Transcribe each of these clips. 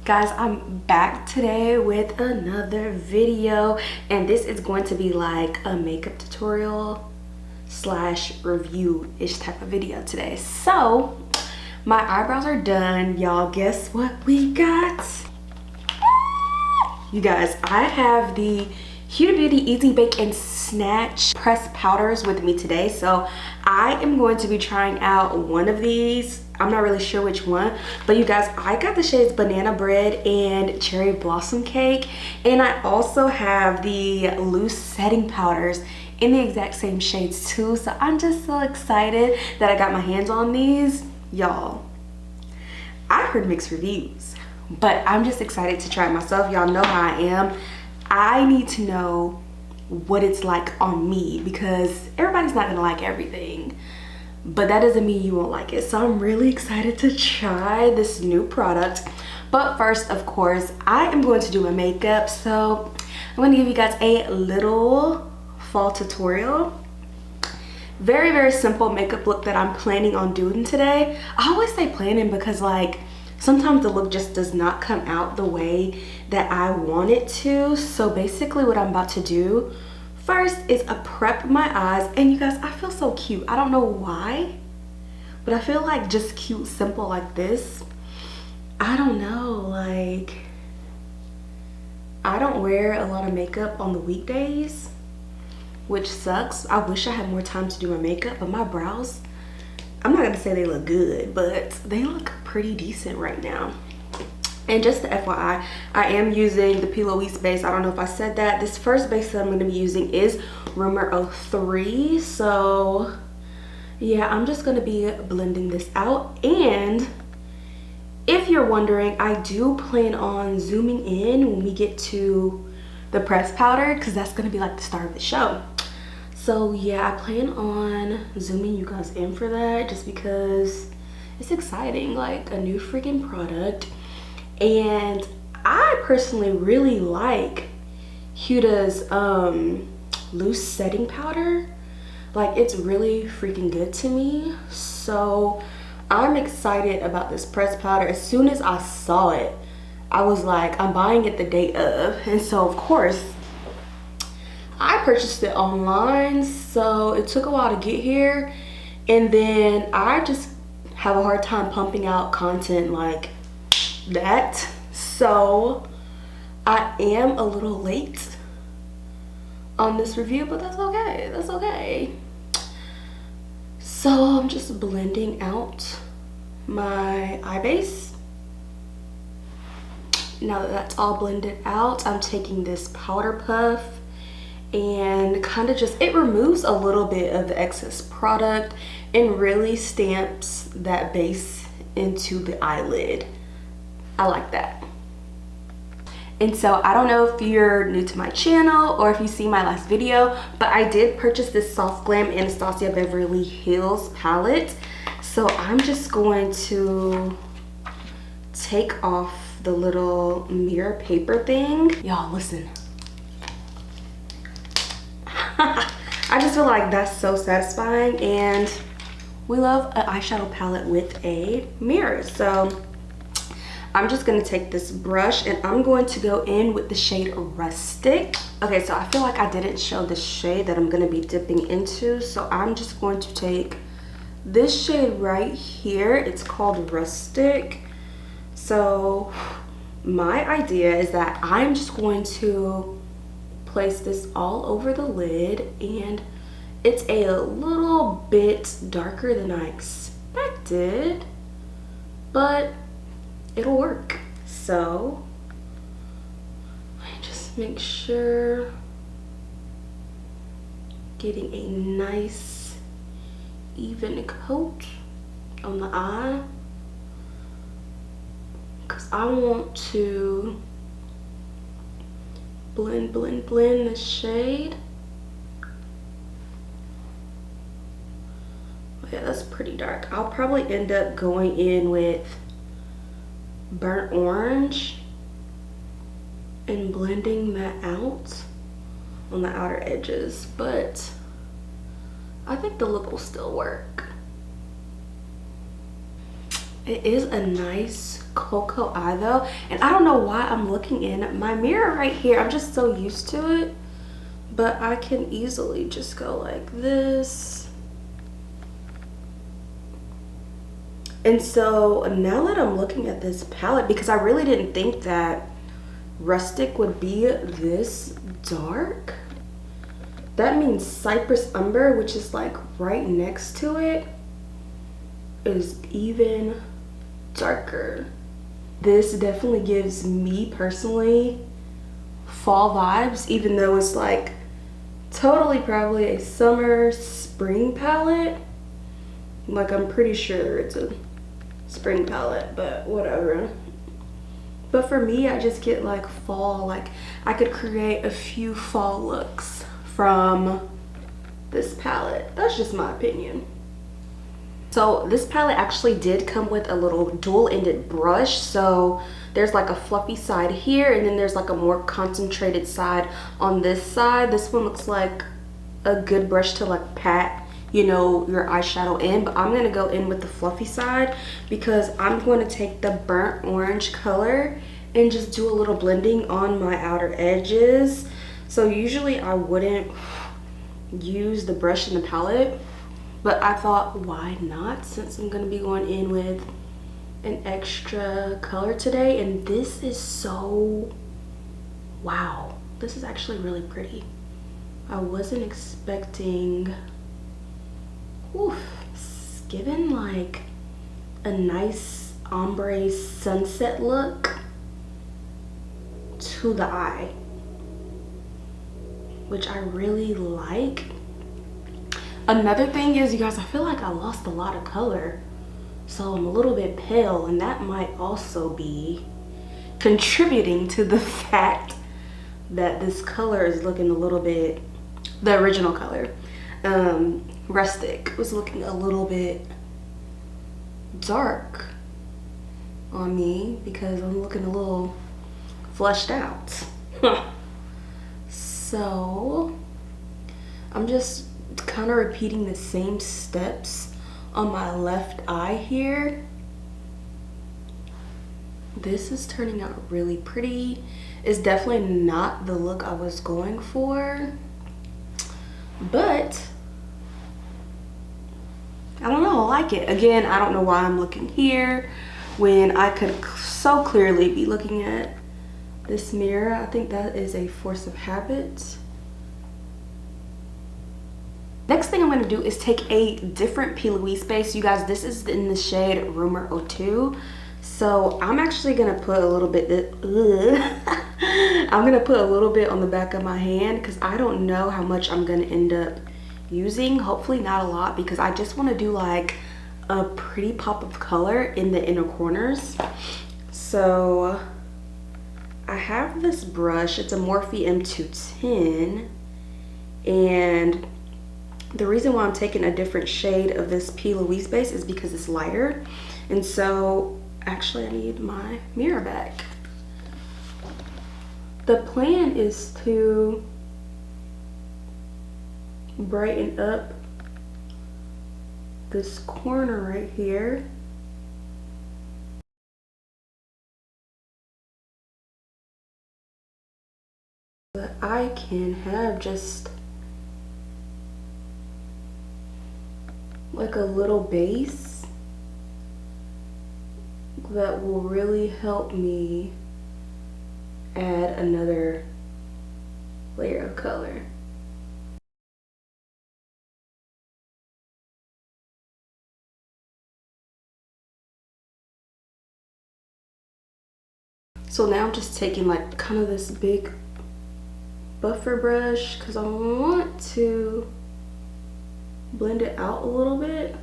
Guys, I'm back today with another video, and this is going to be like a makeup tutorial slash review-ish type of video today. So my eyebrows are done, y'all. Guess what we got? You guys, I have the Huda Beauty Easy Bake and Snatch pressed powders with me today. So I am going to be trying out one of these. I'm not really sure which one, but you guys, I got the shades Banana Bread and Cherry Blossom Cake, and I also have the loose setting powders in the exact same shades too. So I'm just so excited that I got my hands on these. Y'all, I heard mixed reviews, but I'm just excited to try it myself. Y'all know how I am. I need to know what it's like on me because everybody's not gonna like everything, but that doesn't mean you won't like it. So I'm really excited to try this new product. But first, of course, I am going to do my makeup. So I'm going to give you guys a little fall tutorial. Very, very simple makeup look that I'm planning on doing today. I always say planning because like sometimes the look just does not come out the way that I want it to. So basically what I'm about to do first is I prep my eyes, and you guys, I feel so cute. I don't know why, but I feel like just cute, simple like this. I don't know, like I don't wear a lot of makeup on the weekdays, which sucks. I wish I had more time to do my makeup, but my brows, I'm not gonna say they look good, but they look pretty decent right now. And just the FYI, I am using the P. Louise base. I don't know if I said that. This first base that I'm going to be using is Rumor 03. So yeah, I'm just going to be blending this out. And if you're wondering, I do plan on zooming in when we get to the pressed powder, because that's going to be like the start of the show. So yeah, I plan on zooming you guys in for that just because it's exciting, like a new freaking product. And I personally really like Huda's loose setting powder. Like, it's really freaking good to me. So I'm excited about this pressed powder. As soon as I saw it, I was like, I'm buying it the day of. And so of course I purchased it online, so it took a while to get here. And then I just have a hard time pumping out content like that, so I am a little late on this review, but that's okay. That's okay. So I'm just blending out my eye base. Now that that's all blended out, I'm taking this powder puff and kind of just, it removes a little bit of the excess product and really stamps that base into the eyelid. I like that. And so I don't know if you're new to my channel or if you see my last video, but I did purchase this Soft Glam Anastasia Beverly Hills palette. So I'm just going to take off the little mirror paper thing. Y'all, listen. I just feel like that's so satisfying, and we love an eyeshadow palette with a mirror. So I'm just gonna take this brush and I'm going to go in with the shade Rustic. Okay, so I feel like I didn't show the shade that I'm gonna be dipping into. So I'm just going to take this shade right here. It's called Rustic. So my idea is that I'm just going to place this all over the lid, and it's a little bit darker than I expected, but it'll work. So I just make sure getting a nice even coat on the eye, because I want to blend the shade. Yeah, that's pretty dark. I'll probably end up going in with burnt orange and blending that out on the outer edges, but I think the look will still work. It is a nice cocoa eye though, and I don't know why I'm looking in my mirror right here. I'm just so used to it, but I can easily just go like this. And so now that I'm looking at this palette, because I really didn't think that rustic would be this dark. That means Cypress Umber, which is like right next to it, is even darker. This definitely gives me personally fall vibes, even though it's like totally probably a summer spring palette. Like, I'm pretty sure it's a spring palette, but whatever. But for me, I just get like fall. Like, I could create a few fall looks from this palette. That's just my opinion. So this palette actually did come with a little dual-ended brush. So there's like a fluffy side here, and then there's like a more concentrated side on this side. This one looks like a good brush to like pat, you know, your eyeshadow in, but I'm gonna go in with the fluffy side because I'm going to take the burnt orange color and just do a little blending on my outer edges. So usually I wouldn't use the brush in the palette, but I thought, why not, since I'm gonna be going in with an extra color today. And this is so, wow, this is actually really pretty. I wasn't expecting, oof, it's given like a nice ombre sunset look to the eye, which I really like. Another thing is, you guys, I feel like I lost a lot of color, so I'm a little bit pale, and that might also be contributing to the fact that this color is looking a little bit, the original color, rustic, was looking a little bit dark on me because I'm looking a little fleshed out. So I'm just kind of repeating the same steps on my left eye here. This is turning out really pretty. It's definitely not the look I was going for, but I don't know, I like it. Again, I don't know why I'm looking here when I could so clearly be looking at this mirror. I think that is a force of habit. Next thing I'm going to do is take a different P. Louise base. You guys, this is in the shade Rumor 02. So I'm actually going to put a little bit, I'm going to put a little bit on the back of my hand because I don't know how much I'm going to end up using. Hopefully not a lot, because I just want to do like a pretty pop of color in the inner corners. So I have this brush. It's a Morphe M210, and the reason why I'm taking a different shade of this P. Louise base is because it's lighter. And so actually I need my mirror back. The plan is to brighten up this corner right here. But I can have just like a little base that will really help me add another layer of color. So now I'm just taking like kind of this big buffer brush because I want to blend it out a little bit.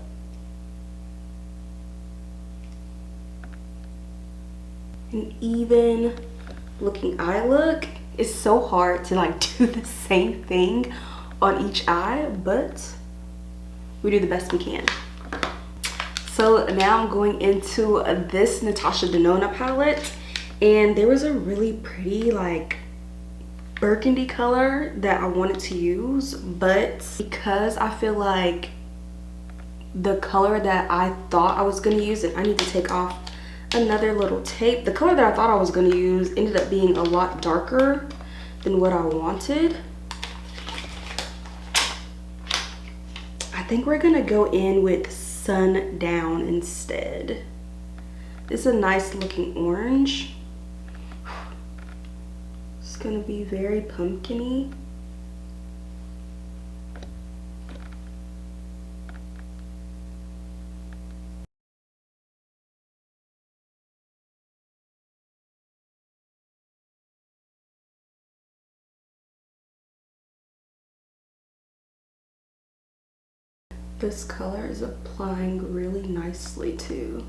An even looking eye look. It's so hard to like do the same thing on each eye, but we do the best we can. So now I'm going into this Natasha Denona palette, and there was a really pretty like burgundy color that I wanted to use, but because I feel like the color that I thought I was going to use, and I need to take off another little tape. The color that I thought I was going to use ended up being a lot darker than what I wanted. I think we're going to go in with Sundown instead. It's a nice looking orange. It's going to be very pumpkin-y. This color is applying really nicely too.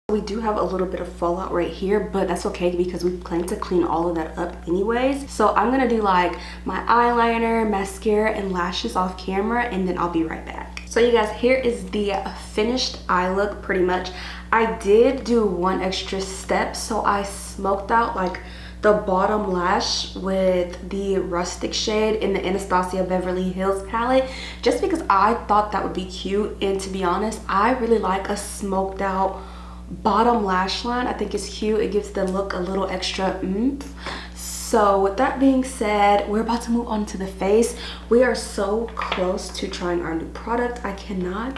We do have a little bit of fallout right here, but that's okay because we plan to clean all of that up anyways. So I'm gonna do like my eyeliner, mascara, and lashes off camera, and then I'll be right back. So you guys, here is the finished eye look pretty much. I did do one extra step, so I smoked out like the bottom lash with the rustic shade in the Anastasia Beverly Hills palette, just because I thought that would be cute. And to be honest, I really like a smoked out bottom lash line. I think it's cute. It gives the look a little extra oomph. So with that being said, we're about to move on to the face. We are so close to trying our new product. I cannot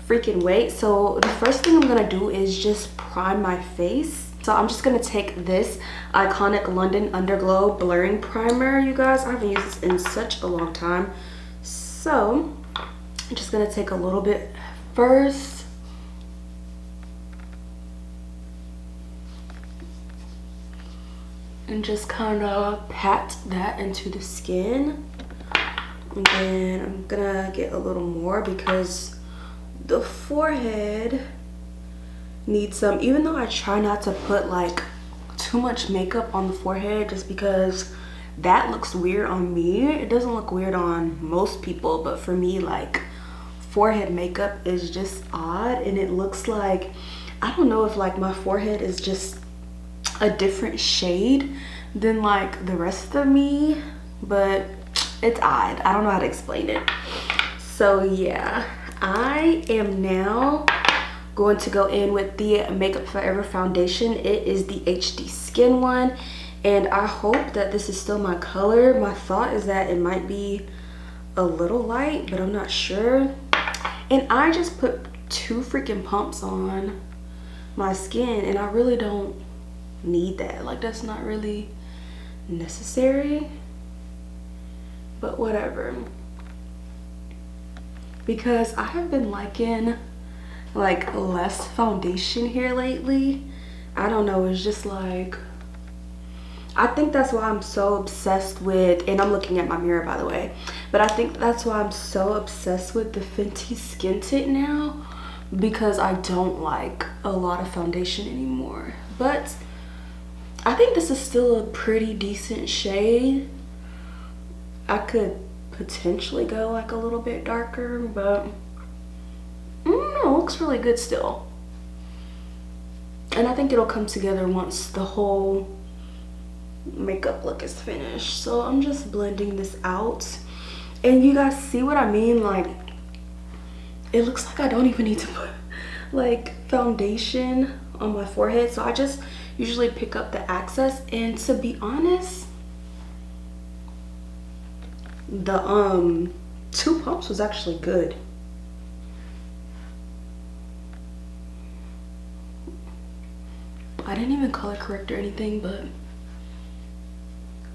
freaking wait. So the first thing I'm gonna do is just prime my face. So I'm just gonna take this iconic London Underglow blurring primer. You guys, I haven't used this in such a long time. So I'm just gonna take a little bit first. And just kind of pat that into the skin. And then I'm gonna get a little more because the forehead needs some, even though I try not to put like too much makeup on the forehead just because that looks weird on me. It doesn't look weird on most people, but for me, like, forehead makeup is just odd, and it looks like, I don't know if like my forehead is just a different shade than like the rest of me, but it's odd. I don't know how to explain it. So yeah, I am now going to go in with the Makeup Forever foundation. It is the HD Skin one, and I hope that this is still my color. My thought is that it might be a little light, but I'm not sure. And I just put 2 freaking pumps on my skin, and I really don't need that. Like, that's not really necessary, but whatever, because I have been liking like less foundation here lately. I don't know, it's just like, I think that's why I'm so obsessed with, and I'm looking at my mirror by the way, but I think that's why I'm so obsessed with the Fenty Skin Tint now, because I don't like a lot of foundation anymore. But I think this is still a pretty decent shade. I could potentially go like a little bit darker, but I don't know, it looks really good still. And I think it'll come together once the whole makeup look is finished. So I'm just blending this out. And you guys see what I mean? Like, it looks like I don't even need to put like foundation on my forehead. So I just usually pick up the excess, and to be honest, the 2 pumps was actually good. I didn't even color correct or anything, but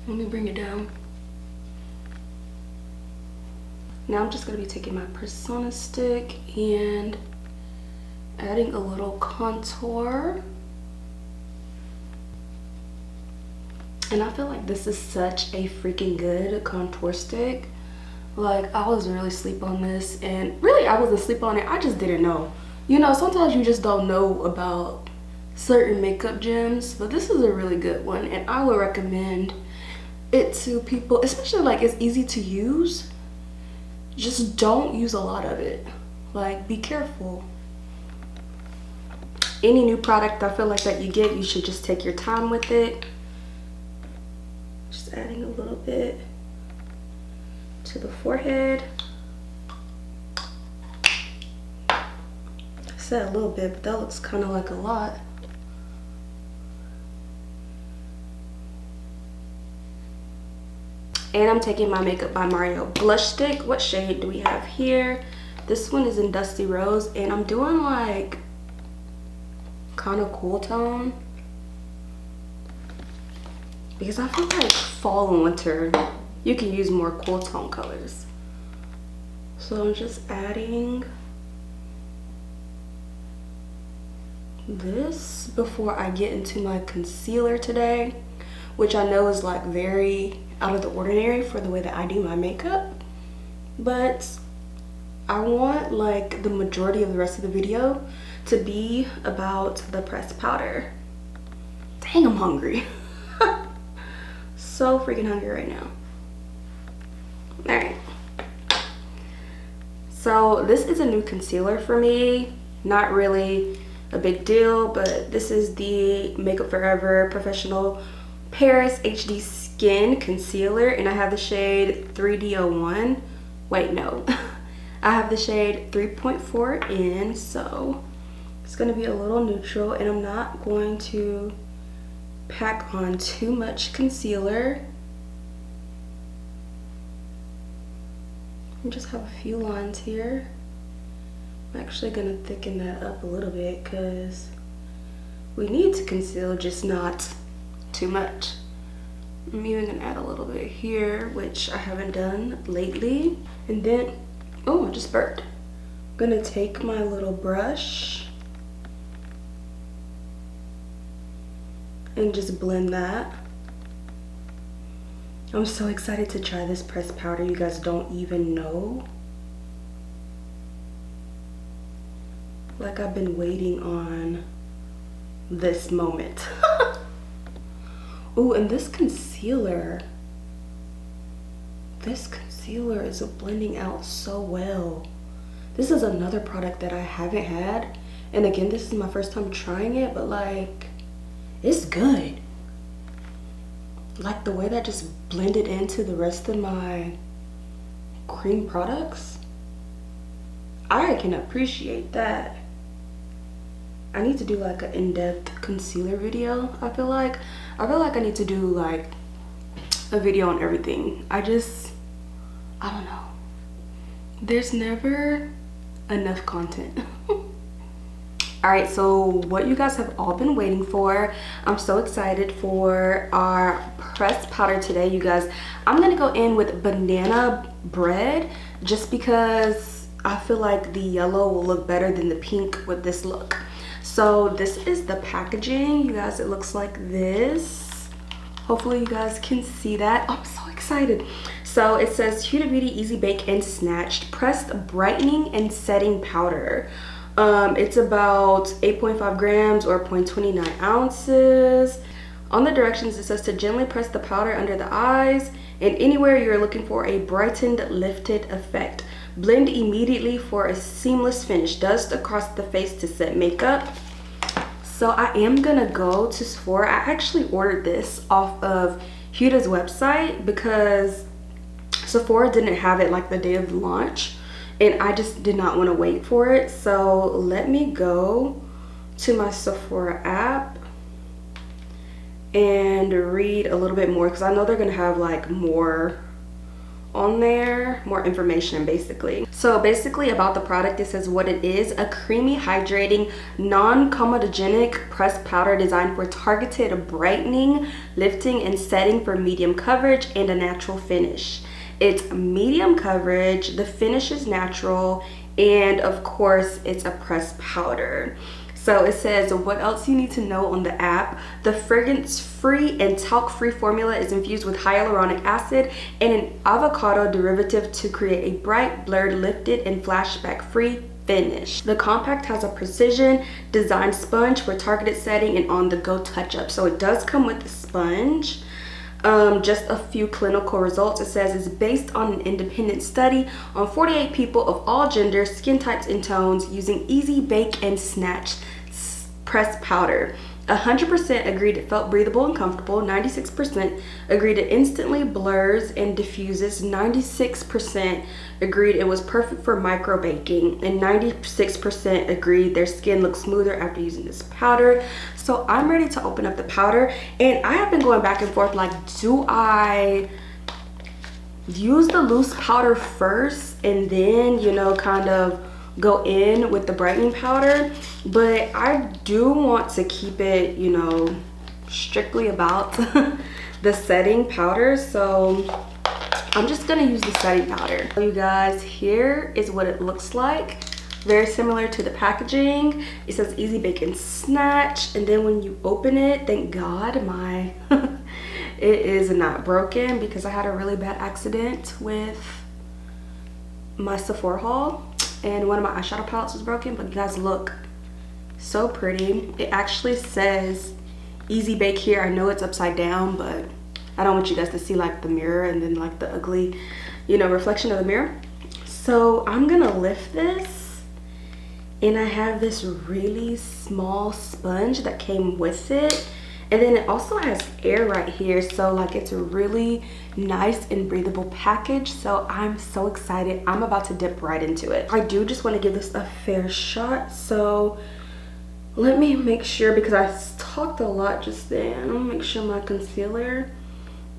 let me bring it down. Now I'm just gonna be taking my Persona stick and adding a little contour. And I feel like this is such a freaking good contour stick. Like, I was really asleep on this, and really I wasn't asleep on it, I just didn't know. You know, sometimes you just don't know about certain makeup gems, but this is a really good one, and I would recommend it to people, especially like it's easy to use. Just don't use a lot of it. Like, be careful. Any new product I feel like that you get, you should just take your time with it. Just adding a little bit to the forehead. I said a little bit, but that looks kind of like a lot. And I'm taking my Makeup by Mario blush stick. What shade do we have here? This one is in Dusty Rose, and I'm doing like kind of cool tone because I feel like fall and winter you can use more cool tone colors. So I'm just adding this before I get into my concealer today, which I know is like very out of the ordinary for the way that I do my makeup, but I want like the majority of the rest of the video to be about the pressed powder. Dang, I'm hungry. So freaking hungry right now. All right. So this is a new concealer for me. Not really a big deal, but this is the Makeup Forever Professional Paris HD Skin Concealer, and I have the shade 3D01. Wait, no. I have the shade 3.4 in, so it's gonna be a little neutral, and I'm not going to pack on too much concealer. I just have a few lines here. I'm actually gonna thicken that up a little bit because we need to conceal, just not too much. I'm even gonna add a little bit here, which I haven't done lately. And then, oh, I just burped. I'm gonna take my little brush and just blend that. I'm so excited to try this pressed powder. You guys don't even know. Like, I've been waiting on this moment. Ooh, and this concealer is blending out so well. This is another product that I haven't had, and again, this is my first time trying it, but like, it's good. Like the way that just blended into the rest of my cream products, I can appreciate that. I need to do like an in-depth concealer video. I feel like I need to do like a video on everything. I don't know. There's never enough content. All right, so what you guys have all been waiting for, I'm so excited for our pressed powder today, you guys. I'm gonna go in with banana bread just because I feel like the yellow will look better than the pink with this look. So this is the packaging, you guys. It looks like this. Hopefully you guys can see that. Oh, I'm so excited. So it says Huda Beauty Easy Bake and Snatched Pressed Brightening and Setting Powder. It's about 8.5 grams or 0.29 ounces. On the directions, it says to gently press the powder under the eyes and anywhere you're looking for a brightened, lifted effect. Blend immediately for a seamless finish. Dust across the face to set makeup. So I am gonna go to Sephora. I actually ordered this off of Huda's website because Sephora didn't have it like the day of the launch, and I just did not want to wait for it. So let me go to my Sephora app and read a little bit more because I know they're gonna have like more on there, more information basically. So basically about the product, it says what it is: a creamy, hydrating, non-comedogenic pressed powder designed for targeted brightening, lifting, and setting for medium coverage and a natural finish. It's medium coverage, the finish is natural, and of course it's a pressed powder. So it says what else you need to know on the app. The fragrance-free and talc-free formula is infused with hyaluronic acid and an avocado derivative to create a bright, blurred, lifted, and flashback-free finish. The compact has a precision designed sponge for targeted setting and on-the-go touch-up. So it does come with a sponge. Just a few clinical results. It says it's based on an independent study on 48 people of all genders, skin types, and tones using Easy Bake and Snatch pressed powder. 100% agreed it felt breathable and comfortable. 96% agreed it instantly blurs and diffuses. 96% agreed it was perfect for micro baking. And 96% agreed their skin looks smoother after using this powder. So I'm ready to open up the powder. And I have been going back and forth, like, do I use the loose powder first and then, you know, kind of go in with the brightening powder? But I do want to keep it, you know, strictly about the setting powder, so I'm just gonna use the setting powder. So you guys, here is what it looks like. Very similar to the packaging. It says Easy Bake and Snatch, and then when you open it, thank God my it is not broken, because I had a really bad accident with my Sephora haul and one of my eyeshadow palettes was broken. But you guys, look, so pretty. It actually says Easy Bake here. I know it's upside down, but I don't want you guys to see like the mirror and then like the ugly, you know, reflection of the mirror. So I'm gonna lift this, and I have this really small sponge that came with it. And then it also has air right here, so like it's a really nice and breathable package. So I'm so excited. I'm about to dip right into it. I do just want to give this a fair shot, so let me make sure, because I talked a lot just then. I'm gonna make sure my concealer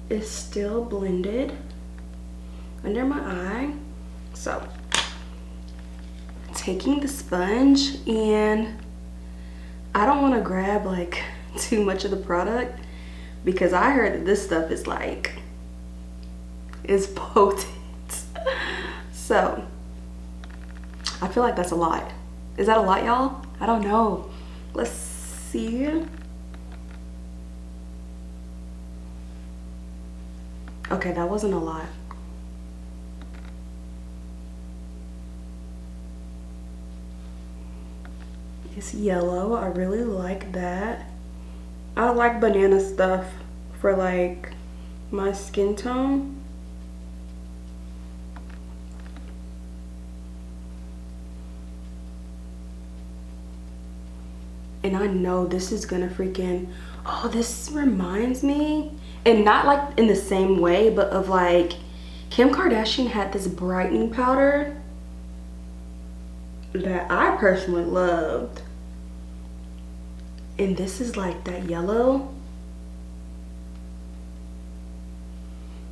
is still blended under my eye. So taking the sponge, and I don't want to grab like too much of the product, because I heard that this stuff is like, is potent. So I feel like that's a lot. Is that a lot, y'all? I don't know. Let's see. Okay, that wasn't a lot. It's yellow. I really like that. I like banana stuff for like my skin tone. And I know this is gonna freaking, oh, this reminds me, and not like in the same way, but of like Kim Kardashian had this brightening powder that I personally loved. And this is like that yellow.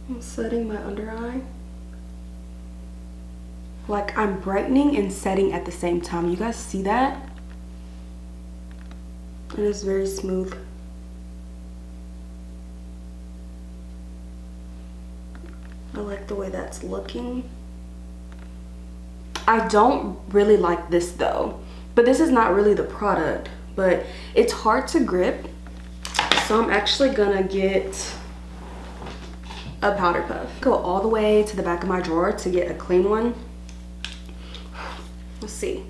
I'm setting my under eye. Like I'm brightening and setting at the same time. You guys see that? And it's very smooth. I like the way that's looking. I don't really like this though, but this is not really the product, but it's hard to grip. So I'm actually gonna get a powder puff. Go all the way to the back of my drawer to get a clean one. Let's see.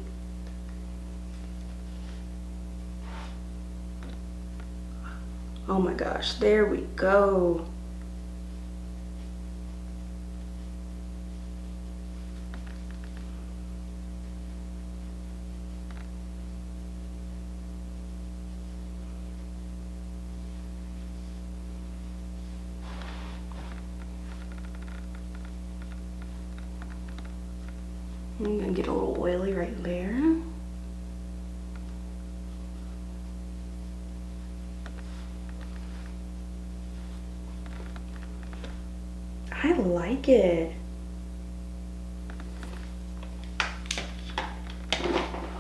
Oh my gosh, there we go. I'm gonna get a little oily right there. I like it.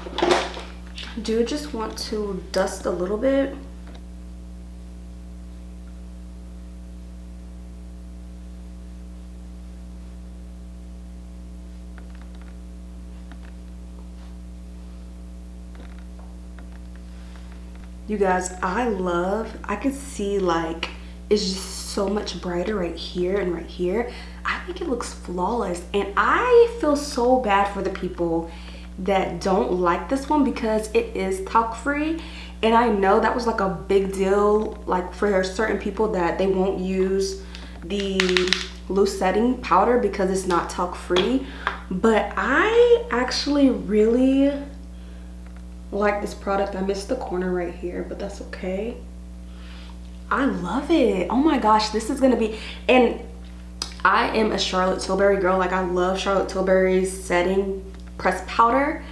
I do just want to dust a little bit. You guys, I could see like it's just so much brighter right here and right here. I think it looks flawless, and I feel so bad for the people that don't like this one because it is talc free, and I know that was like a big deal like for certain people that they won't use the loose setting powder because it's not talc free. But I actually really like this product. I missed the corner right here, but that's okay. I love it. Oh my gosh, this is gonna be, and I am a Charlotte Tilbury girl. Like, I love Charlotte Tilbury's setting pressed powder,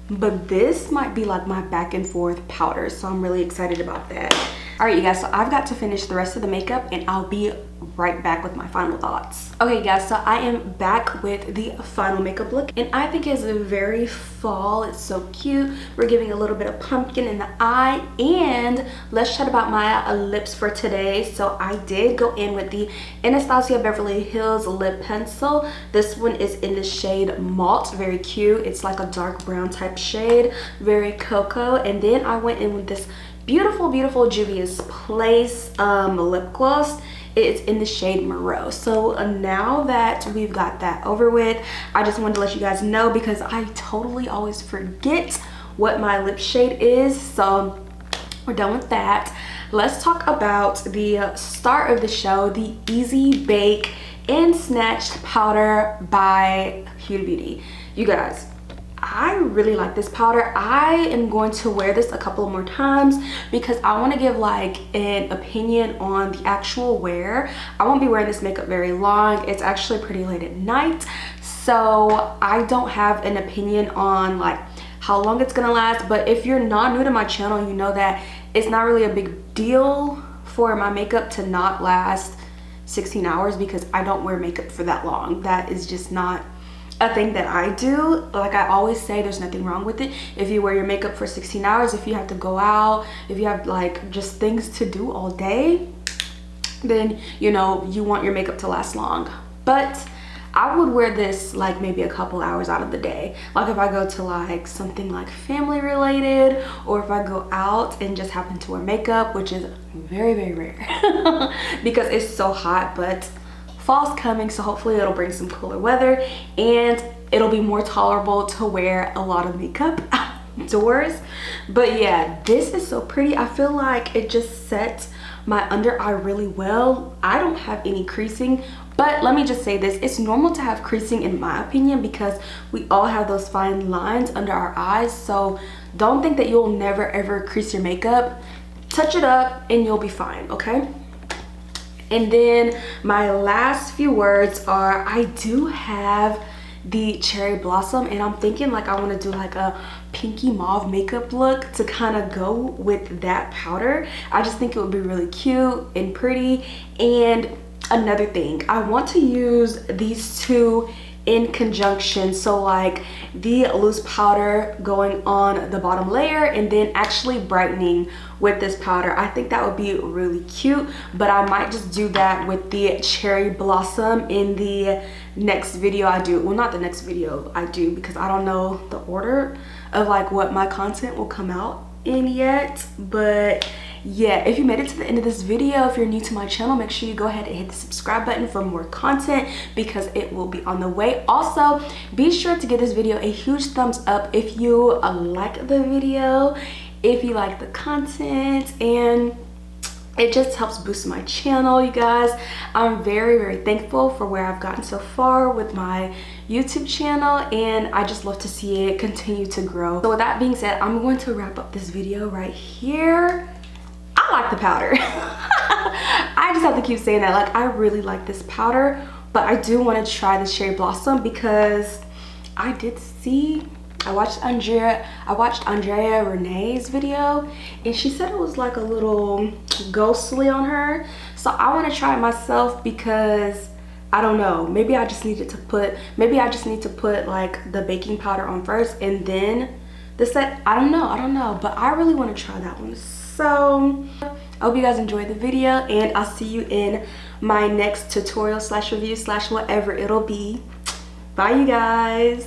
but this might be like my back and forth powder, so I'm really excited about that. All right, you guys, so I've got to finish the rest of the makeup and I'll be right back with my final thoughts. Okay guys, so I am back with the final makeup look, and I think it's very fall. It's so cute. We're giving a little bit of pumpkin in the eye, and let's chat about my lips for today. So I did go in with the Anastasia Beverly Hills lip pencil. This one is in the shade Malt, very cute. It's like a dark brown type shade, very cocoa. And then I went in with this beautiful Juvia's Place lip gloss. It's in the shade Moreau. So now that we've got that over with, I just wanted to let you guys know, because I totally always forget what my lip shade is. So we're done with that. Let's talk about the start of the show, the Easy Bake and Snatched powder by Huda Beauty. You guys, I really like this powder. I am going to wear this a couple more times because I want to give like an opinion on the actual wear. I won't be wearing this makeup very long. It's actually pretty late at night, so I don't have an opinion on like how long it's gonna last. But if you're not new to my channel, you know that it's not really a big deal for my makeup to not last 16 hours because I don't wear makeup for that long. That is just not a thing that I do. Like I always say, there's nothing wrong with it if you wear your makeup for 16 hours. If you have to go out, if you have like just things to do all day, then you know you want your makeup to last long. But I would wear this like maybe a couple hours out of the day. Like if I go to like something like family related, or if I go out and just happen to wear makeup, which is very rare because it's so hot. But fall's coming, so hopefully it'll bring some cooler weather and it'll be more tolerable to wear a lot of makeup outdoors. But yeah, this is so pretty. I feel like it just sets my under eye really well. I don't have any creasing, but let me just say this, it's normal to have creasing in my opinion because we all have those fine lines under our eyes. So don't think that you'll never ever crease your makeup. Touch it up and you'll be fine, okay? And then my last few words are, I do have the Cherry Blossom, and I'm thinking like I want to do like a pinky mauve makeup look to kind of go with that powder. I just think it would be really cute and pretty. And another thing, I want to use these two in conjunction, so like the loose powder going on the bottom layer and then actually brightening with this powder. I think that would be really cute, but I might just do that with the Cherry Blossom in the next video I do. Well, not the next video I do, because I don't know the order of like what my content will come out in yet. But yeah, if you made it to the end of this video, if you're new to my channel, make sure you go ahead and hit the subscribe button for more content because it will be on the way. Also, be sure to give this video a huge thumbs up if you like the video, if you like the content, and it just helps boost my channel, you guys. I'm very thankful for where I've gotten so far with my YouTube channel, and I just love to see it continue to grow. So with that being said, I'm going to wrap up this video right here. I like the powder. I just have to keep saying that. Like, I really like this powder, but I do want to try this Cherry Blossom because I did see, I watched Andrea Renee's video, and she said it was like a little ghostly on her. So I want to try it myself because I don't know, maybe I just need to put like the baking powder on first and then the set. I don't know, but I really want to try that one. So I hope you guys enjoyed the video, and I'll see you in my next tutorial / review / whatever it'll be. Bye, you guys.